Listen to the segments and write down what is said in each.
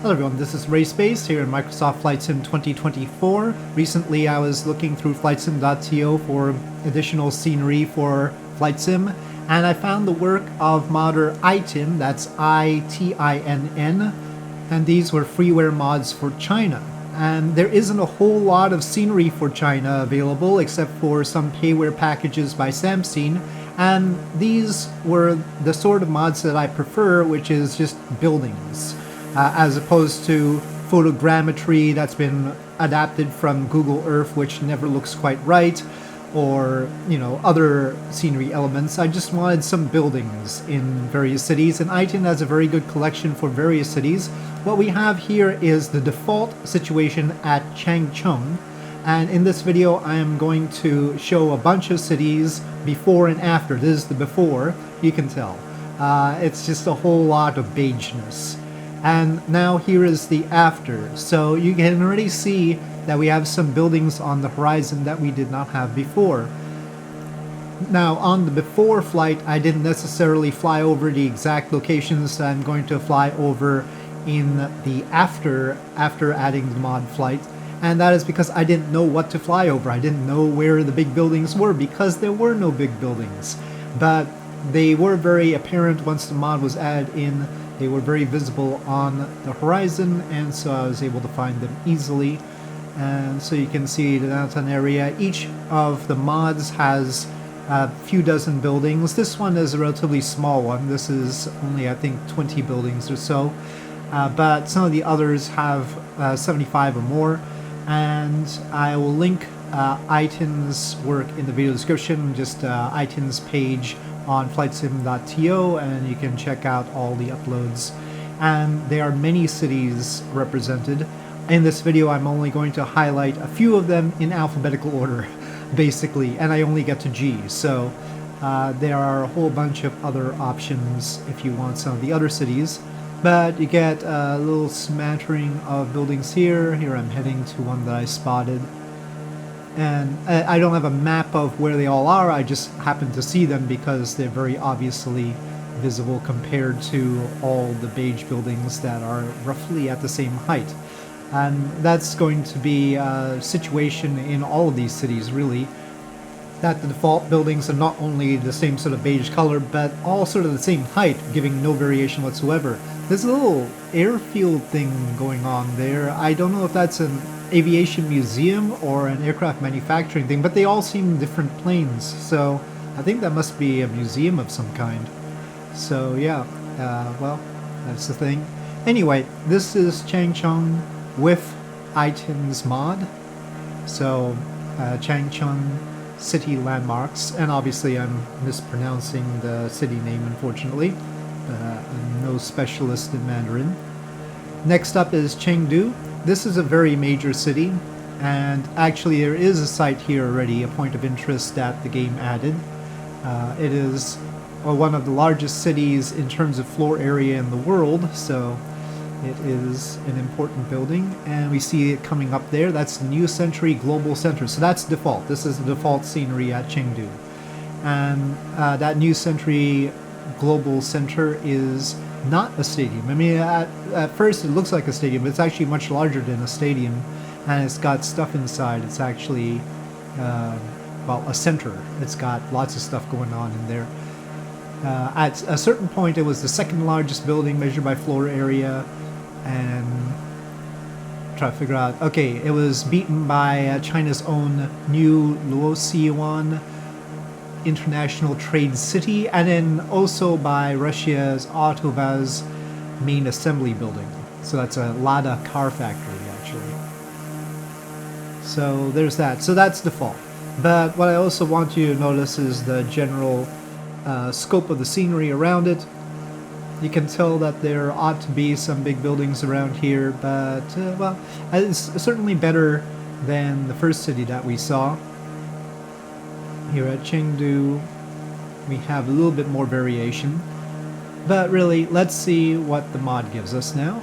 Hello everyone, this is RaySpace here in Microsoft Flight Sim 2024. Recently I was looking through flightsim.to for additional scenery for Flight Sim, and I found the work of modder iTinn, that's I-T-I-N-N, and these were freeware mods for China. And there isn't a whole lot of scenery for China available except for some payware packages by Samsung, and these were the sort of mods that I prefer, which is just buildings. As opposed to photogrammetry that's been adapted from Google Earth, which never looks quite right, or, you know, other scenery elements. I just wanted some buildings in various cities, and iTinn has a very good collection for various cities. What we have here is the default situation at Chengdu, and in this video I am going to show a bunch of cities before and after. This is the before, you can tell. It's just a whole lot of beigeness. And now here is the after. So you can already see that we have some buildings on the horizon that we did not have before. Now on the before flight, I didn't necessarily fly over the exact locations that I'm going to fly over in the after adding the mod flight. And that is because I didn't know what to fly over. I didn't know where the big buildings were because there were no big buildings. But they were very apparent once the mod was added in. They were very visible on the horizon, and so I was able to find them easily. And so you can see the downtown area. Each of the mods has a few dozen buildings. This one is a relatively small one. This is only, I think, 20 buildings or so. But some of the others have 75 or more. And I will link iTinn's work in the video description, just iTinn's page on flightsim.to, and you can check out all the uploads. And there are many cities represented. In this video I'm only going to highlight a few of them in alphabetical order, basically, and I only get to G, so there are a whole bunch of other options if you want some of the other cities. But you get a little smattering of buildings here. Here I'm heading to one that I spotted. And I don't have a map of where they all are, I just happen to see them because they're very obviously visible compared to all the beige buildings that are roughly at the same height. And that's going to be a situation in all of these cities, really, that the default buildings are not only the same sort of beige color, but all sort of the same height, giving no variation whatsoever. There's a little airfield thing going on there. I don't know if that's an aviation museum or an aircraft manufacturing thing, but they all seem different planes, so I think that must be a museum of some kind. So yeah, well, that's the thing. Anyway, this is Changchun with iTinn's mod. So Changchun city landmarks, and obviously I'm mispronouncing the city name, unfortunately. I'm no specialist in Mandarin. Next up is Chengdu. This is a very major city, and actually there is a site here already, a point of interest that the game added. It is one of the largest cities in terms of floor area in the world, so it is an important building, and we see it coming up there. That's the New Century Global Center, so that's default. This is the default scenery at Chengdu. And that New Century Global Center is not a stadium. I mean, at first it looks like a stadium, but it's actually much larger than a stadium, and it's got stuff inside. It's actually, well, a center. It's got lots of stuff going on in there. At a certain point, it was the second largest building measured by floor area, and try to figure out, okay, it was beaten by China's own new Luoxian International Trade City, and then also by Russia's Autovaz main assembly building. So that's a Lada car factory, actually. So there's that. So that's default. But what I also want you to notice is the general scope of the scenery around it. You can tell that there ought to be some big buildings around here, but well, it's certainly better than the first city that we saw. Here at Chengdu, we have a little bit more variation, but really, let's see what the mod gives us now.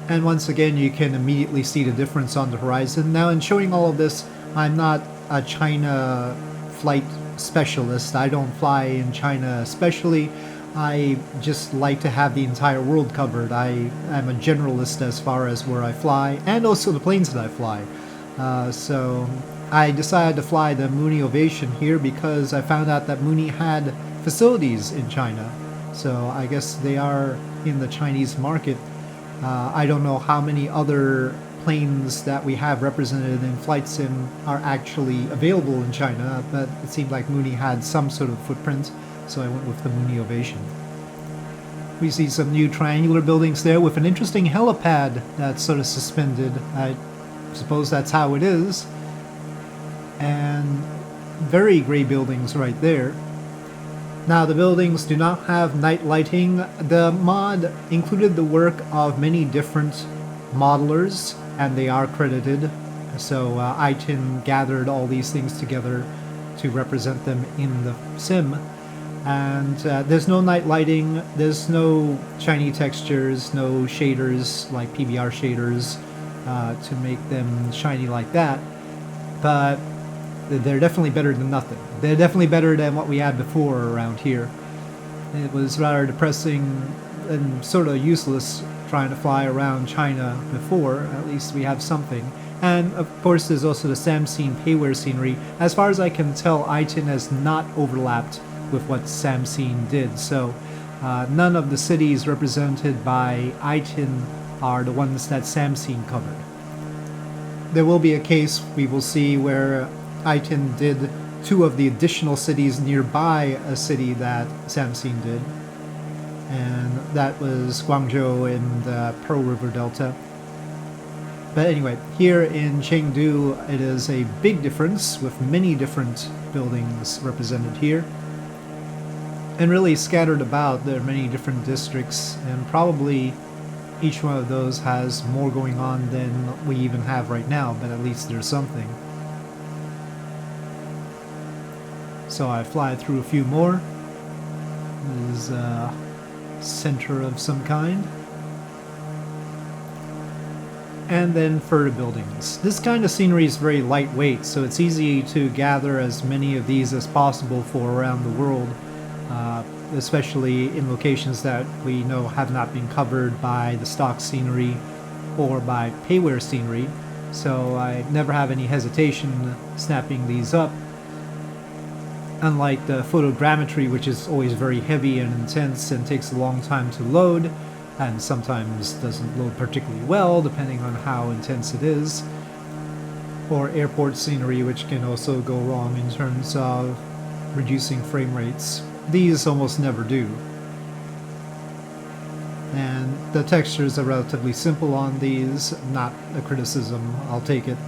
And once again, you can immediately see the difference on the horizon. Now, in showing all of this, I'm not a China flight specialist. I don't fly in China especially. I just like to have the entire world covered. I am a generalist as far as where I fly, and also the planes that I fly. So I decided to fly the Mooney Ovation here because I found out that Mooney had facilities in China. So I guess they are in the Chinese market. I don't know how many other planes that we have represented in Flight Sim are actually available in China, but it seemed like Mooney had some sort of footprint, so I went with the Mooney Ovation. We see some new triangular buildings there with an interesting helipad that's sort of suspended. I suppose that's how it is. And very gray buildings right there. Now the buildings do not have night lighting. The mod included the work of many different modelers, and they are credited. So iTinn gathered all these things together to represent them in the sim. And there's no night lighting, there's no shiny textures, no shaders like PBR shaders to make them shiny like that. But they're definitely better than nothing. They're definitely better than what we had before around here. It was rather depressing and sort of useless trying to fly around China before. At least we have something. And of course there's also the Samseen Payware scenery. As far as I can tell, iTinn has not overlapped with what Samseen did. So none of the cities represented by iTinn are the ones that Samseen covered. There will be a case we will see where iTinn did 2 of the additional cities nearby a city that Samseen did, and that was Guangzhou in the Pearl River Delta. But anyway, here in Chengdu it is a big difference with many different buildings represented here. And really scattered about, there are many different districts, and probably each one of those has more going on than we even have right now, but at least there's something. So I fly through a few more. This is a center of some kind. And then further buildings. This kind of scenery is very lightweight, so it's easy to gather as many of these as possible for around the world, especially in locations that we know have not been covered by the stock scenery or by Payware scenery. So I never have any hesitation snapping these up. Unlike the photogrammetry, which is always very heavy and intense and takes a long time to load, and sometimes doesn't load particularly well depending on how intense it is, or airport scenery, which can also go wrong in terms of reducing frame rates. These almost never do. And the textures are relatively simple on these, not a criticism, I'll take it.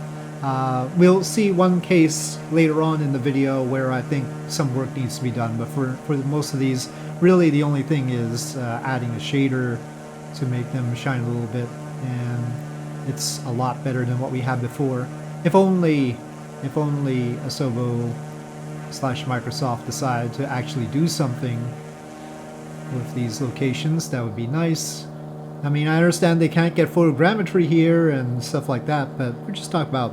We'll see one case later on in the video where I think some work needs to be done, but for most of these, really the only thing is adding a shader to make them shine a little bit, and it's a lot better than what we had before. If only Asobo / Microsoft decided to actually do something with these locations, that would be nice. I mean, I understand they can't get photogrammetry here and stuff like that, but we're just talking about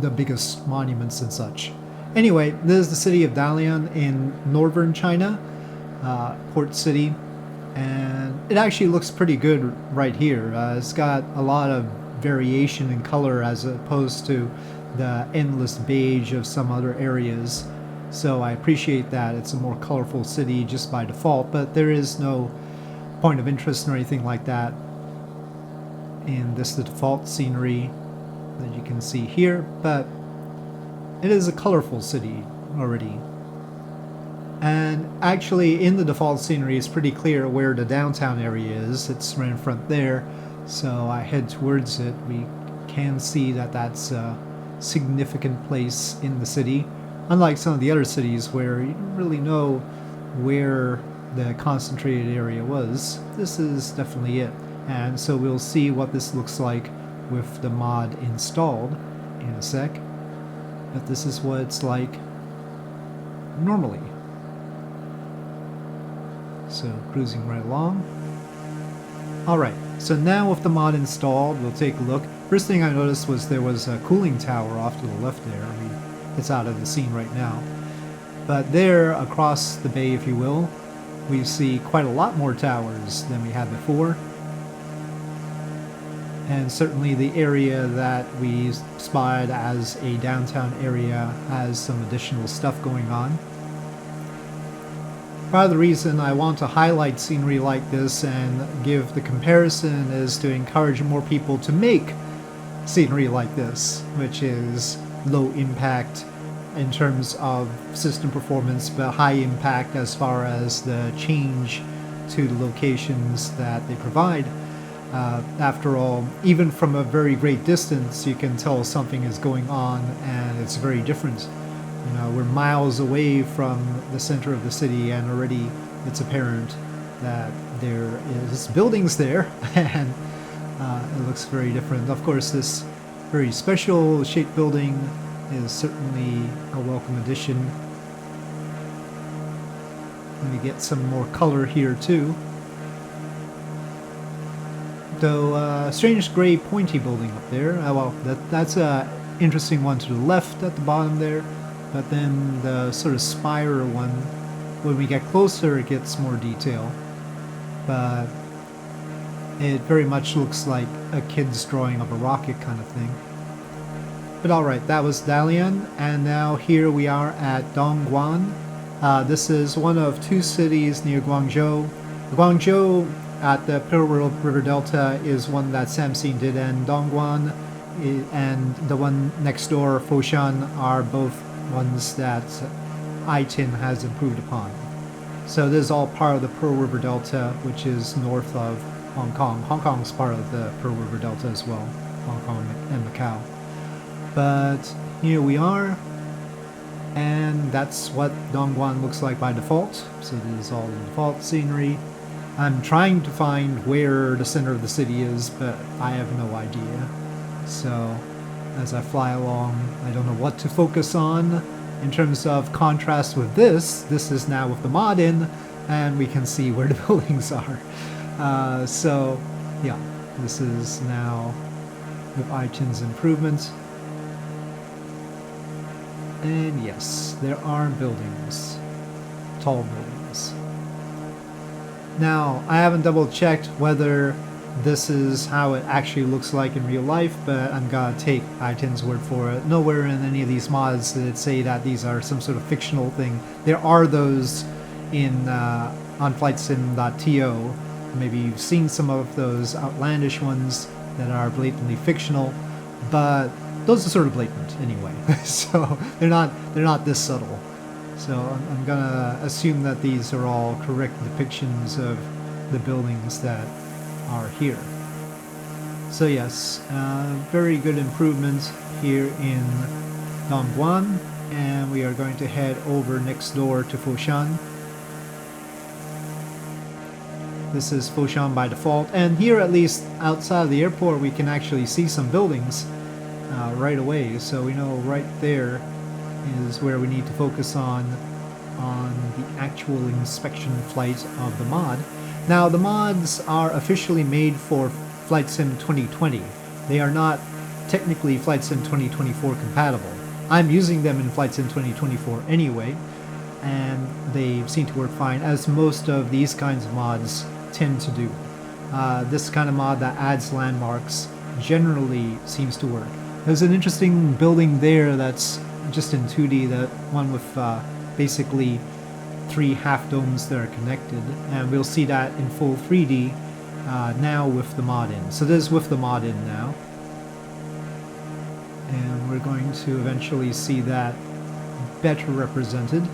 the biggest monuments and such. Anyway, this is the city of Dalian in northern China, port city, and it actually looks pretty good right here. It's got a lot of variation in color as opposed to the endless beige of some other areas, so I appreciate that. It's a more colorful city just by default, but there is no point of interest or anything like that in this default scenery that you can see here, but it is a colorful city already. And actually in the default scenery it's pretty clear where the downtown area is. It's right in front there, so I head towards it. We can see that that's a significant place in the city, unlike some of the other cities where you don't really know where the concentrated area was. This is definitely it, and so we'll see what this looks like with the mod installed in a sec, but this is what it's like normally. So cruising right along. Alright, so now with the mod installed, we'll take a look. First thing I noticed was there was a cooling tower off to the left there. I mean, it's out of the scene right now. But there, across the bay if you will, we see quite a lot more towers than we had before. And certainly the area that we spied as a downtown area has some additional stuff going on. Part of the reason I want to highlight scenery like this and give the comparison is to encourage more people to make scenery like this, which is low impact in terms of system performance, but high impact as far as the change to the locations that they provide. After all, even from a very great distance, you can tell something is going on and it's very different. You know, we're miles away from the center of the city and already it's apparent that there is buildings there and it looks very different. Of course, this very special shaped building is certainly a welcome addition. Let me get some more color here too. Though strange gray pointy building up there. Well, that's a interesting one to the left at the bottom there. But then the sort of spire one, when we get closer, it gets more detail. But it very much looks like a kid's drawing of a rocket kind of thing. But alright, that was Dalian, and now here we are at Dongguan. This is one of two cities near Guangzhou. Guangzhou at the Pearl River Delta is one that Samsung did, and Dongguan and the one next door, Foshan, are both ones that iTinn has improved upon. So this is all part of the Pearl River Delta, which is north of Hong Kong. Hong Kong's part of the Pearl River Delta as well, Hong Kong and Macau. But here we are, and that's what Dongguan looks like by default. So this is all the default scenery. I'm trying to find where the center of the city is, but I have no idea. So as I fly along, I don't know what to focus on. In terms of contrast with this is now with the mod in, and we can see where the buildings are. So yeah, this is now with iTinn's improvements. And yes, there are buildings, tall buildings. Now, I haven't double checked whether this is how it actually looks like in real life, but I'm gonna take iTinn's word for it. Nowhere in any of these mods did it say that these are some sort of fictional thing. There are those in on FlightSim.to. Maybe you've seen some of those outlandish ones that are blatantly fictional, but those are sort of blatant anyway. So they're not this subtle. So I'm gonna assume that these are all correct depictions of the buildings that are here. So yes, very good improvements here in Dongguan, and we are going to head over next door to Foshan. This is Foshan by default, and here at least outside of the airport we can actually see some buildings right away, so we know right there is where we need to focus on the actual inspection flight of the mod. Now, the mods are officially made for FlightSim 2020. They are not technically FlightSim 2024 compatible. I'm using them in FlightSim 2024 anyway, and they seem to work fine, as most of these kinds of mods tend to do. This kind of mod that adds landmarks generally seems to work. There's an interesting building there that's just in 2D, that one with basically 3 half domes that are connected, and we'll see that in full 3D now with the mod in. So this is with the mod in now, and we're going to eventually see that better represented,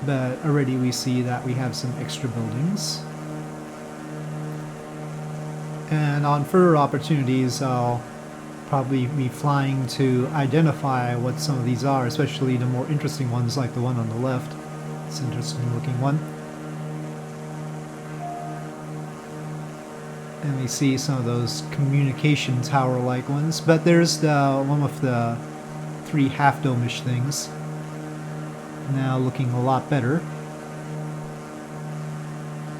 but already we see that we have some extra buildings. And on further opportunities, I'll probably be flying to identify what some of these are, especially the more interesting ones like the one on the left. It's an interesting looking one. And we see some of those communication tower like ones, but there's the one with the 3 half dome-ish things. Now looking a lot better.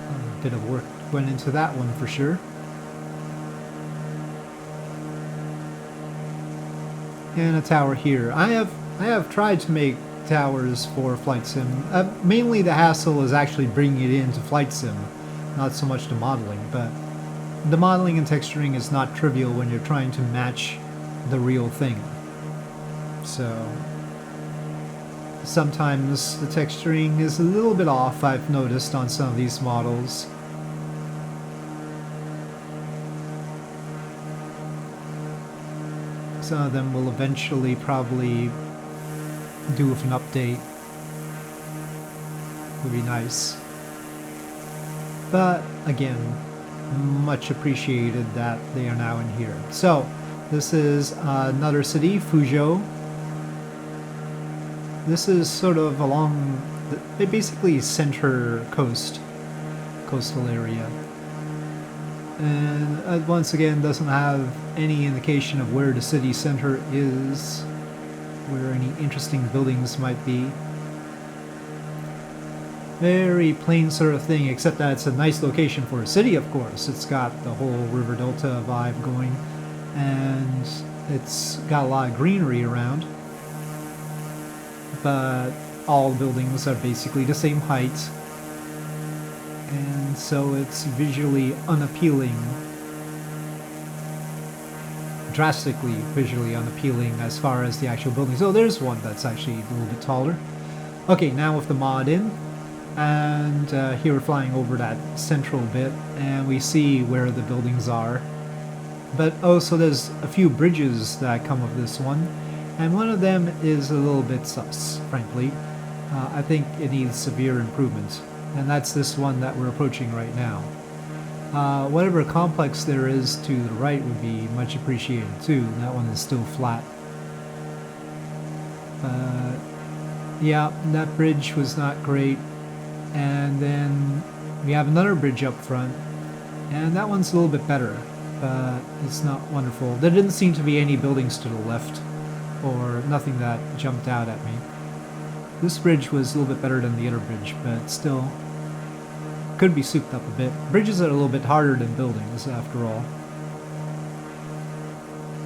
A bit of work went into that one for sure. And a tower here. I have tried to make towers for Flight Sim. Mainly the hassle is actually bringing it into Flight Sim, not so much the modeling, but the modeling and texturing is not trivial when you're trying to match the real thing. So sometimes the texturing is a little bit off, I've noticed on some of these models. Some of them will eventually probably do with an update. Would be nice. But again, much appreciated that they are now in here. So this is another city, Fuzhou. This is sort of along the basically center coastal area. And once again, doesn't have any indication of where the city center is, where any interesting buildings might be. Very plain sort of thing, except that it's a nice location for a city, of course. It's got the whole River Delta vibe going, and it's got a lot of greenery around. But all buildings are basically the same height, and so it's visually unappealing. Drastically visually unappealing as far as the actual buildings. Oh, there's one that's actually a little bit taller. Okay, now with the mod in, and here we're flying over that central bit, and we see where the buildings are. But also there's a few bridges that come with this one, and one of them is a little bit sus, frankly. I think it needs severe improvement, and that's this one that we're approaching right now. Whatever complex there is to the right would be much appreciated too. That one is still flat. Yeah, that bridge was not great. And then we have another bridge up front, and that one's a little bit better, but it's not wonderful. There didn't seem to be any buildings to the left, or nothing that jumped out at me. This bridge was a little bit better than the other bridge, but still could be souped up a bit. Bridges are a little bit harder than buildings, after all.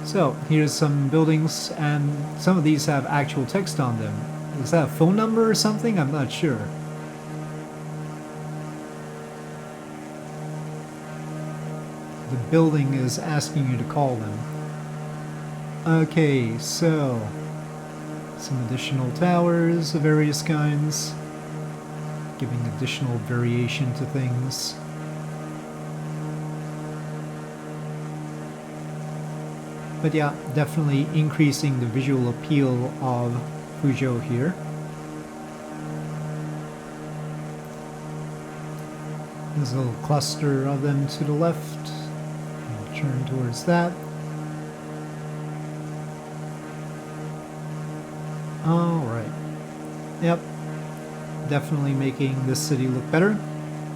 So, here's some buildings, and some of these have actual text on them. Is that a phone number or something? I'm not sure. The building is asking you to call them. Okay, so some additional towers of various kinds, giving additional variation to things. But yeah, definitely increasing the visual appeal of Fuzhou here. There's a little cluster of them to the left. I'll turn towards that. Alright. Yep. Definitely making this city look better.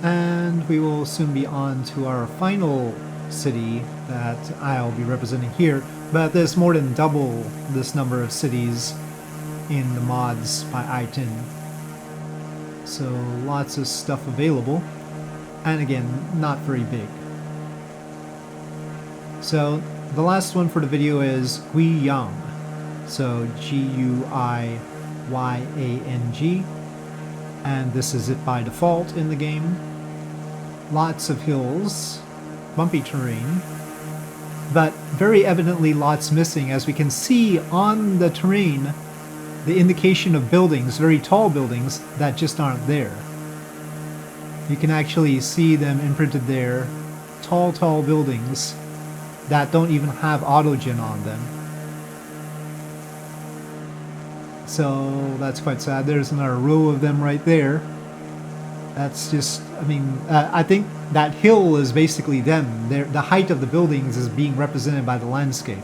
And we will soon be on to our final city that I'll be representing here. But there's more than double this number of cities in the mods by iTinn. So lots of stuff available. And again, not very big. So the last one for the video is Guiyang. So Guiyang. And this is it by default in the game. Lots of hills, bumpy terrain, but very evidently lots missing, as we can see on the terrain the indication of buildings, very tall buildings, that just aren't there. You can actually see them imprinted there, tall buildings that don't even have autogen on them. So that's quite sad. There's another row of them right there. That's just, I mean, I think that hill is basically them. The height of the buildings is being represented by the landscape.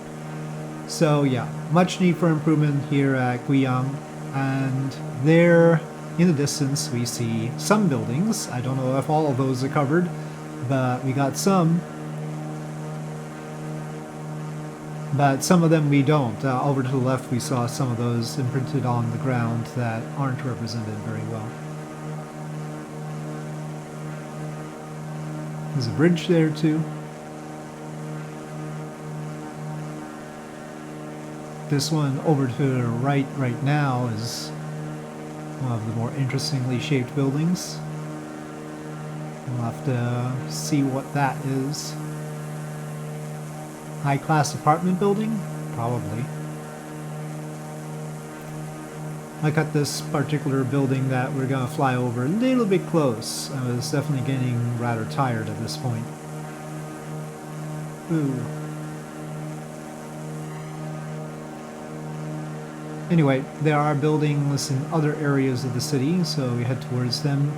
So yeah, much need for improvement here at Guiyang. And there in the distance we see some buildings. I don't know if all of those are covered, but we got some. But some of them we don't. Over to the left we saw some of those imprinted on the ground that aren't represented very well. There's a bridge there too. This one over to the right now is One of the more interestingly shaped buildings. We'll have to see what that is. High-class apartment building? Probably. I got this particular building that we're gonna fly over a little bit close. I was definitely getting rather tired at this point. Ooh. Anyway, there are buildings in other areas of the city, so we head towards them.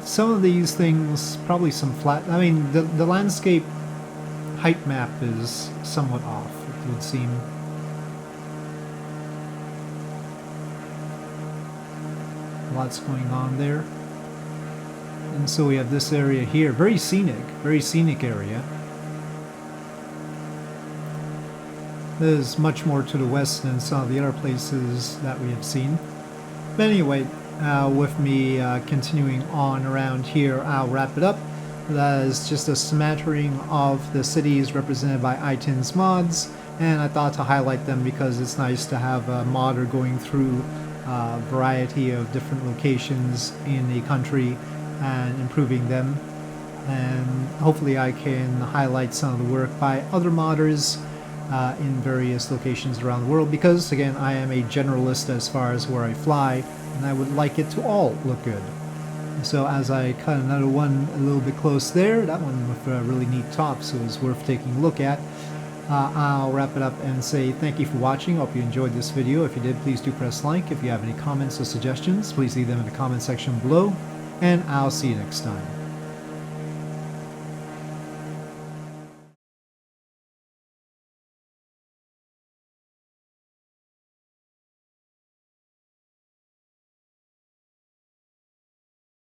Some of these things, probably some flat... I mean, the landscape height map is somewhat off, it would seem. Lots going on there. And so we have this area here. Very scenic area. There's much more to the west than some of the other places that we have seen. But anyway, with me continuing on around here, I'll wrap it up. That is just a smattering of the cities represented by iTinn's mods, and I thought to highlight them because it's nice to have a modder going through a variety of different locations in the country and improving them. And hopefully I can highlight some of the work by other modders in various locations around the world, because again, I am a generalist as far as where I fly, and I would like it to all look good. So as I cut another one a little bit close there, that one with a really neat top, so it's worth taking a look at. I'll wrap it up and say thank you for watching. Hope you enjoyed this video. If you did, please do press like. If you have any comments or suggestions, please leave them in the comment section below, and I'll see you next time.